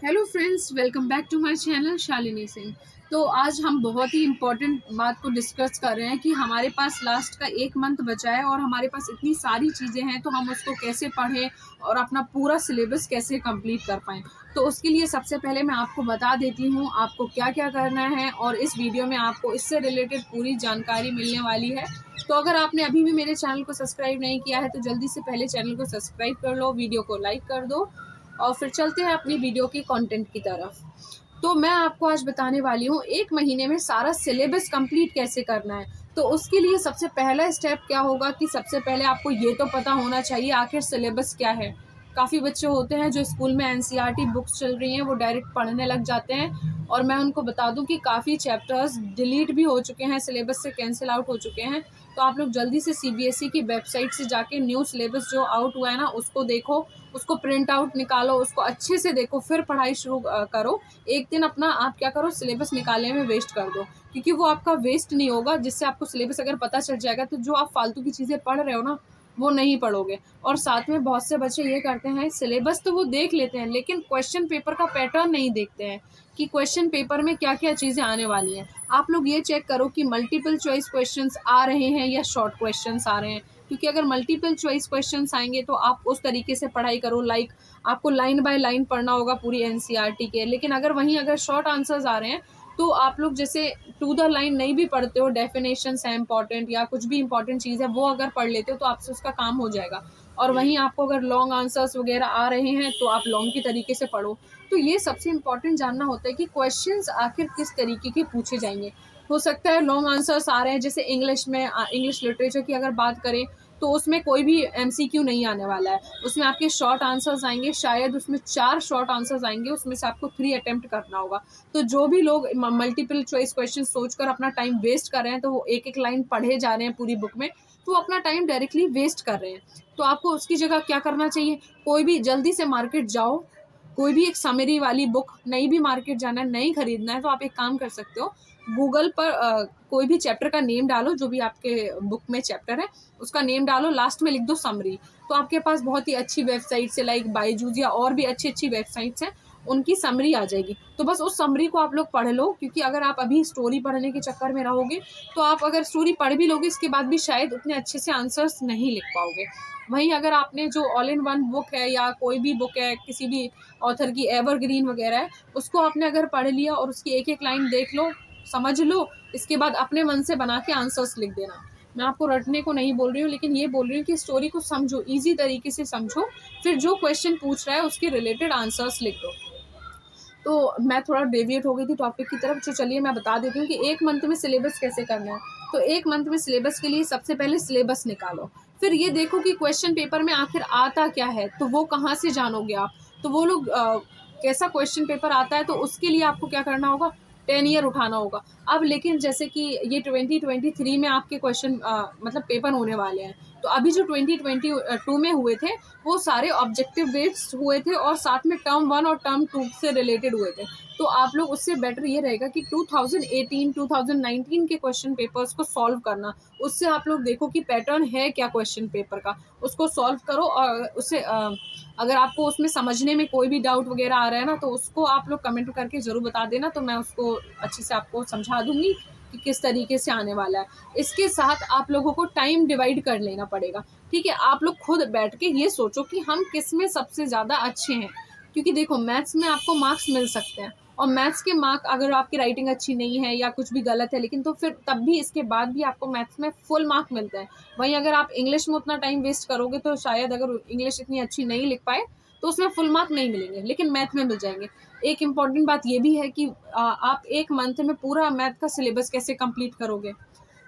Hello friends, welcome back to my channel Shalini Singh. तो आज हम बहुत ही इम्पोर्टेंट बात को डिस्कस कर रहे हैं कि हमारे पास लास्ट का 1 मंथ बचा है और हमारे पास इतनी सारी चीज़ें हैं, तो हम उसको कैसे पढ़ें और अपना पूरा सिलेबस कैसे कंप्लीट कर पाएँ। तो उसके लिए सबसे पहले मैं आपको बता देती हूँ आपको क्या क्या करना है, और इस वीडियो में आपको इससे रिलेटेड पूरी जानकारी मिलने वाली है। तो अगर आपने अभी भी मेरे चैनल को सब्सक्राइब नहीं किया है तो जल्दी से पहले चैनल को सब्सक्राइब कर लो, वीडियो को लाइक कर दो और फिर चलते हैं अपनी वीडियो की कंटेंट की तरफ। तो मैं आपको आज बताने वाली हूँ 1 महीने में सारा सिलेबस कंप्लीट कैसे करना है। तो उसके लिए सबसे पहला स्टेप क्या होगा कि सबसे पहले आपको ये तो पता होना चाहिए आखिर सिलेबस क्या है। काफ़ी बच्चे होते हैं जो स्कूल में एनसीईआरटी बुक्स चल रही हैं वो डायरेक्ट पढ़ने लग जाते हैं, और मैं उनको बता दूं कि काफ़ी चैप्टर्स डिलीट भी हो चुके हैं, सिलेबस से कैंसिल आउट हो चुके हैं। तो आप लोग जल्दी से सीबीएसई की वेबसाइट से जाके न्यू सिलेबस जो आउट हुआ है ना उसको देखो, उसको प्रिंट आउट निकालो, उसको अच्छे से देखो, फिर पढ़ाई शुरू करो। एक दिन अपना आप क्या करो, सिलेबस निकालने में वेस्ट कर दो, क्योंकि वो आपका वेस्ट नहीं होगा। जिससे आपको सिलेबस अगर पता चल जाएगा तो जो आप फालतू की चीज़ें पढ़ रहे हो ना वो नहीं पढ़ोगे। और साथ में बहुत से बच्चे ये करते हैं, सिलेबस तो वो देख लेते हैं लेकिन क्वेश्चन पेपर का पैटर्न नहीं देखते हैं कि क्वेश्चन पेपर में क्या क्या चीज़ें आने वाली हैं। आप लोग ये चेक करो कि मल्टीपल चॉइस क्वेश्चंस आ रहे हैं या शॉर्ट क्वेश्चंस आ रहे हैं, क्योंकि अगर मल्टीपल चॉइस क्वेश्चंस आएंगे तो आप उस तरीके से पढ़ाई करो, लाइक आपको लाइन बाय लाइन पढ़ना होगा पूरी एनसीईआरटी के। लेकिन अगर शॉर्ट आंसर्स आ रहे हैं तो आप लोग जैसे टू द लाइन नहीं भी पढ़ते हो, डेफिनेशंस है इंपॉर्टेंट या कुछ भी इंपॉर्टेंट चीज़ है वो अगर पढ़ लेते हो तो आपसे उसका काम हो जाएगा। और वहीं आपको अगर लॉन्ग आंसर्स वगैरह आ रहे हैं तो आप लॉन्ग की तरीके से पढ़ो। तो ये सबसे इम्पॉर्टेंट जानना होता है कि क्वेश्चंस आखिर किस तरीके के पूछे जाएंगे। हो सकता है लॉन्ग आंसर्स आ रहे हैं, जैसे इंग्लिश में इंग्लिश लिटरेचर की अगर बात करें तो उसमें कोई भी एमसीक्यू नहीं आने वाला है, उसमें आपके शॉर्ट आंसर्स आएंगे, शायद उसमें 4 शॉर्ट आंसर्स आएंगे, उसमें से आपको 3 अटेम्प्ट करना होगा। तो जो भी लोग मल्टीपल चॉइस क्वेश्चन सोचकर अपना टाइम वेस्ट कर रहे हैं, तो वो एक एक लाइन पढ़े जा रहे हैं पूरी बुक में, तो अपना टाइम डायरेक्टली वेस्ट कर रहे हैं। तो आपको उसकी जगह क्या करना चाहिए, कोई भी जल्दी से मार्केट जाओ, कोई भी एक समरी वाली बुक, नहीं भी मार्केट जाना है, नहीं खरीदना है तो आप एक काम कर सकते हो, गूगल पर कोई भी चैप्टर का नेम डालो, जो भी आपके बुक में चैप्टर है उसका नेम डालो, लास्ट में लिख दो समरी। तो आपके पास बहुत ही अच्छी वेबसाइट्स है लाइक बायजूस या और भी अच्छी अच्छी वेबसाइट्स हैं, उनकी समरी आ जाएगी। तो बस उस समरी को आप लोग पढ़ लो, क्योंकि अगर आप अभी स्टोरी पढ़ने के चक्कर में रहोगे तो आप अगर स्टोरी पढ़ भी लोगे इसके बाद भी शायद उतने अच्छे से आंसर्स नहीं लिख पाओगे। वहीं अगर आपने जो ऑल इन वन बुक है या कोई भी बुक है किसी भी ऑथर की, एवरग्रीन वगैरह है, उसको आपने अगर पढ़ लिया और उसकी एक एक लाइन देख लो, समझ लो, इसके बाद अपने मन से बना के आंसर्स लिख देना। मैं आपको रटने को नहीं बोल रही हूँ, लेकिन ये बोल रही हूँ कि स्टोरी को समझो, ईजी तरीके से समझो, फिर जो क्वेश्चन पूछ रहा है उसके रिलेटेड आंसर्स लिख दो। तो मैं थोड़ा डेविएट हो गई थी टॉपिक की तरफ, जो चलिए मैं बता देती हूँ कि 1 मंथ में सिलेबस कैसे करना है। तो 1 मंथ में सिलेबस के लिए सबसे पहले सिलेबस निकालो, फिर ये देखो कि क्वेश्चन पेपर में आखिर आता क्या है, तो वो कहाँ से जानोगे आप। तो वो लोग कैसा क्वेश्चन पेपर आता है तो उसके लिए आपको क्या करना होगा, 10 ईयर उठाना होगा। अब लेकिन जैसे कि ये 2023 में आपके क्वेश्चन मतलब पेपर होने वाले हैं, तो अभी जो 2022 में हुए थे वो सारे ऑब्जेक्टिव बेस्ड हुए थे और साथ में टर्म 1 और टर्म 2 से रिलेटेड हुए थे। तो आप लोग उससे बेटर ये रहेगा कि 2018 2019 के क्वेश्चन पेपर्स को सॉल्व करना। उससे आप लोग देखो कि पैटर्न है क्या क्वेश्चन पेपर का, उसको सॉल्व करो। और उससे अगर आपको उसमें समझने में कोई भी डाउट वगैरह आ रहा है ना तो उसको आप लोग कमेंट करके ज़रूर बता देना, तो मैं उसको अच्छे से आपको समझा दूंगी कि किस तरीके से आने वाला है। इसके साथ आप लोगों को टाइम डिवाइड कर लेना पड़ेगा। ठीक है, आप लोग खुद बैठ के ये सोचो कि हम किस में सबसे ज़्यादा अच्छे हैं, क्योंकि देखो मैथ्स में आपको मार्क्स मिल सकते हैं, और मैथ्स के मार्क अगर आपकी राइटिंग अच्छी नहीं है या कुछ भी गलत है, लेकिन तो फिर तब भी इसके बाद भी आपको मैथ्स में फुल मार्क मिलता है। वहीं अगर आप इंग्लिश में उतना टाइम वेस्ट करोगे तो शायद अगर इंग्लिश इतनी अच्छी नहीं लिख पाए तो उसमें फुल मार्क नहीं मिलेंगे, लेकिन मैथ में मिल जाएंगे। एक इम्पॉर्टेंट बात ये भी है कि आप 1 मंथ में पूरा मैथ का सिलेबस कैसे कंप्लीट करोगे।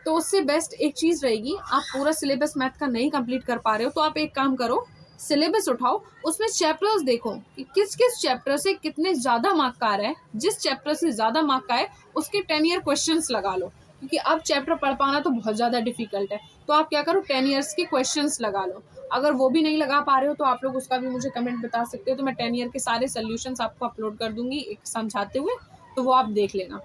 तो उससे बेस्ट एक चीज़ रहेगी, आप पूरा सिलेबस मैथ का नहीं कंप्लीट कर पा रहे हो तो आप एक काम करो, सिलेबस उठाओ, उसमें चैप्टर्स देखो कि किस किस चैप्टर से कितने ज़्यादा मार्क का आ रहा है। जिस चैप्टर से ज़्यादा मार्क का है उसके 10 ईयर क्वेश्चंस लगा लो, क्योंकि अब चैप्टर पढ़ पाना तो बहुत ज़्यादा डिफिकल्ट है। तो आप क्या करो, 10 ईयर्स के क्वेश्चंस लगा लो। अगर वो भी नहीं लगा पा रहे हो तो आप लोग उसका भी मुझे कमेंट बता सकते हो, तो मैं 10 ईयर के सारे सोल्यूशंस आपको अपलोड कर दूंगी एक समझाते हुए, तो वो आप देख लेना।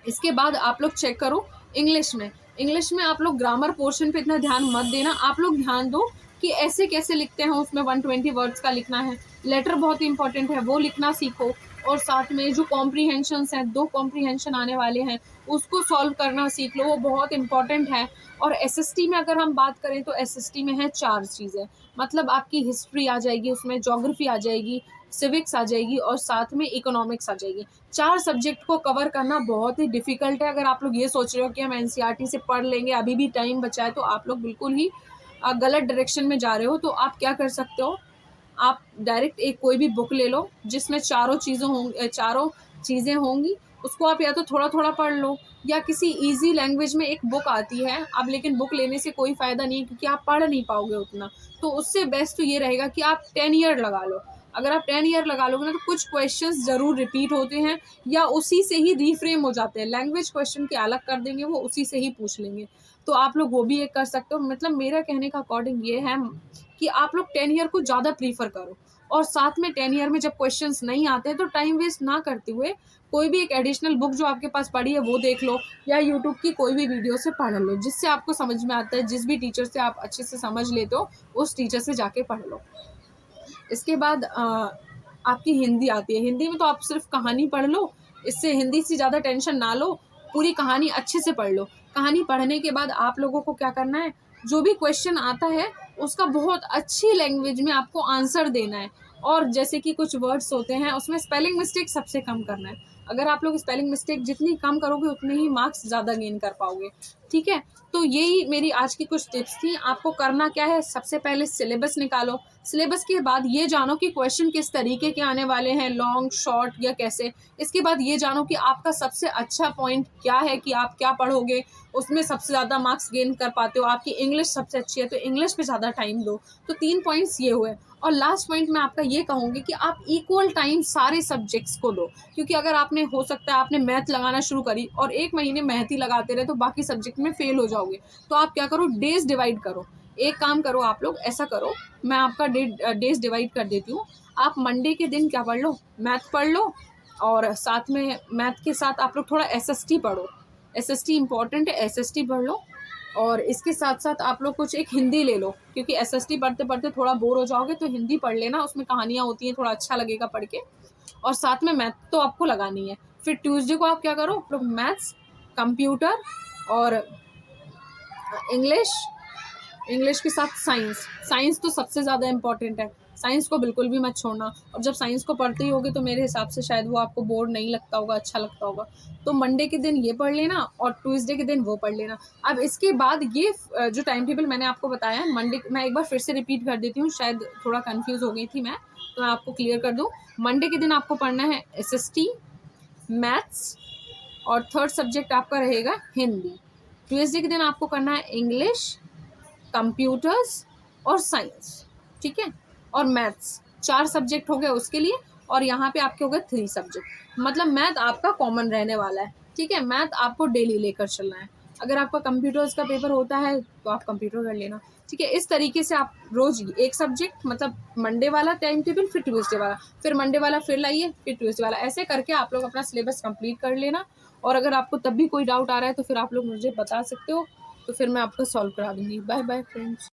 इसके बाद आप लोग चेक करो इंग्लिश में। इंग्लिश में आप लोग ग्रामर पोर्शन पे इतना ध्यान मत देना, आप लोग ध्यान दो कि ऐसे कैसे लिखते हैं, उसमें 120 वर्ड्स का लिखना है। लेटर बहुत इंपॉर्टेंट है, वो लिखना सीखो। और साथ में जो कॉम्प्रीहेंशंस हैं, 2 कॉम्प्रीहेंशन आने वाले हैं, उसको सॉल्व करना सीख लो, वो बहुत इंपॉर्टेंट है। और एसएसटी में अगर हम बात करें तो एसएसटी में है 4 चीज़ें, मतलब आपकी हिस्ट्री आ जाएगी, उसमें ज्योग्राफी आ जाएगी, सिविक्स आ जाएगी और साथ में इकोनॉमिक्स आ जाएगी। 4 सब्जेक्ट को कवर करना बहुत ही डिफ़िकल्ट है। अगर आप लोग ये सोच रहे हो कि हम एनसीईआरटी से पढ़ लेंगे, अभी भी टाइम बचा है, तो आप लोग बिल्कुल ही गलत डायरेक्शन में जा रहे हो। तो आप क्या कर सकते हो, आप डायरेक्ट एक कोई भी बुक ले लो जिसमें चारों चीज़ें होंगी, उसको आप या तो थोड़ा-थोड़ा पढ़ लो या किसी ईज़ी लैंग्वेज में एक बुक आती है। अब लेकिन बुक लेने से कोई फ़ायदा नहीं है क्योंकि आप पढ़ नहीं पाओगे उतना। तो उससे बेस्ट तो ये रहेगा कि आप 10 ईयर लगा लो। अगर आप 10 ईयर लगा लोगे ना, तो कुछ क्वेश्चंस ज़रूर रिपीट होते हैं या उसी से ही रीफ्रेम हो जाते हैं। लैंग्वेज क्वेश्चन के अलग कर देंगे, वो उसी से ही पूछ लेंगे। तो आप लोग वो भी एक कर सकते हो। मतलब मेरा कहने का अकॉर्डिंग ये है कि आप लोग 10 ईयर को ज़्यादा प्रीफर करो। और साथ में 10 ईयर में जब क्वेश्चंस नहीं आते हैं तो टाइम वेस्ट ना करते हुए कोई भी एक एडिशनल बुक जो आपके पास पड़ी है वो देख लो या यूट्यूब की कोई भी वीडियो से पढ़ लो, जिससे आपको समझ में आता है। जिस भी टीचर से आप अच्छे से समझ लेते हो, उस टीचर से जाके पढ़ लो। इसके बाद आपकी हिंदी आती है। हिंदी में तो आप सिर्फ कहानी पढ़ लो, इससे हिंदी से ज़्यादा टेंशन ना लो, पूरी कहानी अच्छे से पढ़ लो। कहानी पढ़ने के बाद आप लोगों को क्या करना है, जो भी क्वेश्चन आता है उसका बहुत अच्छी लैंग्वेज में आपको आंसर देना है। और जैसे कि कुछ वर्ड्स होते हैं उसमें स्पेलिंग मिस्टेक सबसे कम करना है। अगर आप लोग स्पेलिंग मिस्टेक जितनी कम करोगे उतने ही मार्क्स ज़्यादा गेन कर पाओगे। ठीक है, तो यही मेरी आज की कुछ टिप्स थी। आपको करना क्या है, सबसे पहले सिलेबस निकालो। सिलेबस के बाद ये जानो कि क्वेश्चन किस तरीके के आने वाले हैं, लॉन्ग, शॉर्ट या कैसे। इसके बाद ये जानो कि आपका सबसे अच्छा पॉइंट क्या है, कि आप क्या पढ़ोगे, उसमें सबसे ज़्यादा मार्क्स गेन कर पाते हो। आपकी इंग्लिश सबसे अच्छी है तो इंग्लिश पे ज़्यादा टाइम दो। तो 3 पॉइंट्स ये हुए। और लास्ट पॉइंट मैं आपका ये कहूँगी कि आप इक्वल टाइम सारे सब्जेक्ट्स को दो। क्योंकि अगर आपने, हो सकता है आपने मैथ लगाना शुरू करी और 1 महीने मैथ ही लगाते रहे तो बाकी सब्जेक्ट में फेल हो जाओगे। तो आप क्या करो, डेज डिवाइड करो। एक काम करो, आप लोग ऐसा करो, मैं आपका डेज डिवाइड कर देती हूँ। आप मंडे के दिन क्या पढ़ लो, मैथ पढ़ लो। और साथ में मैथ के साथ आप लोग थोड़ा एसएसटी पढ़ो। एसएसटी इंपॉर्टेंट है, एसएसटी पढ़ लो। और इसके साथ साथ आप लोग कुछ एक हिंदी ले लो, क्योंकि एसएसटी पढ़ते पढ़ते थोड़ा बोर हो जाओगे तो हिंदी पढ़ लेना, उसमें कहानियाँ होती हैं, थोड़ा अच्छा लगेगा पढ़ के। और साथ में मैथ तो आपको लगानी है। फिर ट्यूसडे को आप क्या करो, आप लोग मैथ्स, कंप्यूटर और इंग्लिश, इंग्लिश के साथ साइंस। साइंस तो सबसे ज़्यादा इम्पॉर्टेंट है, साइंस को बिल्कुल भी मत छोड़ना। और जब साइंस को पढ़ते ही होगे तो मेरे हिसाब से शायद वो आपको बोर नहीं लगता होगा, अच्छा लगता होगा। तो मंडे के दिन ये पढ़ लेना और ट्यूसडे के दिन वो पढ़ लेना। अब इसके बाद ये जो टाइम टेबल मैंने आपको बताया, मंडे मैं एक बार फिर से रिपीट कर देती हूँ, शायद थोड़ा कन्फ्यूज़ हो गई थी मैं, तो मैं आपको क्लियर कर दूँ। मंडे के दिन आपको पढ़ना है एसएसटी, मैथ्स और थर्ड सब्जेक्ट आपका रहेगा हिंदी। ट्यूसडे के दिन आपको करना है इंग्लिश, कंप्यूटर्स और साइंस। ठीक है, और मैथ्स। 4 सब्जेक्ट हो गए उसके लिए। और यहाँ पे आपके हो गए 3 सब्जेक्ट, मतलब मैथ आपका कॉमन रहने वाला है। ठीक है, मैथ आपको डेली लेकर चलना है। अगर आपका कंप्यूटर्स का पेपर होता है तो आप कंप्यूटर कर लेना। ठीक है, इस तरीके से आप रोज एक सब्जेक्ट, मतलब मंडे वाला टाइम टेबल, फिर ट्यूसडे वाला, फिर मंडे वाला फिर लाइए, फिर ट्यूसडे वाला, ऐसे करके आप लोग अपना सिलेबस कंप्लीट कर लेना। और अगर आपको तब भी कोई डाउट आ रहा है तो फिर आप लोग मुझे बता सकते हो, तो फिर मैं आपको सॉल्व करा दूंगी। Bye bye friends.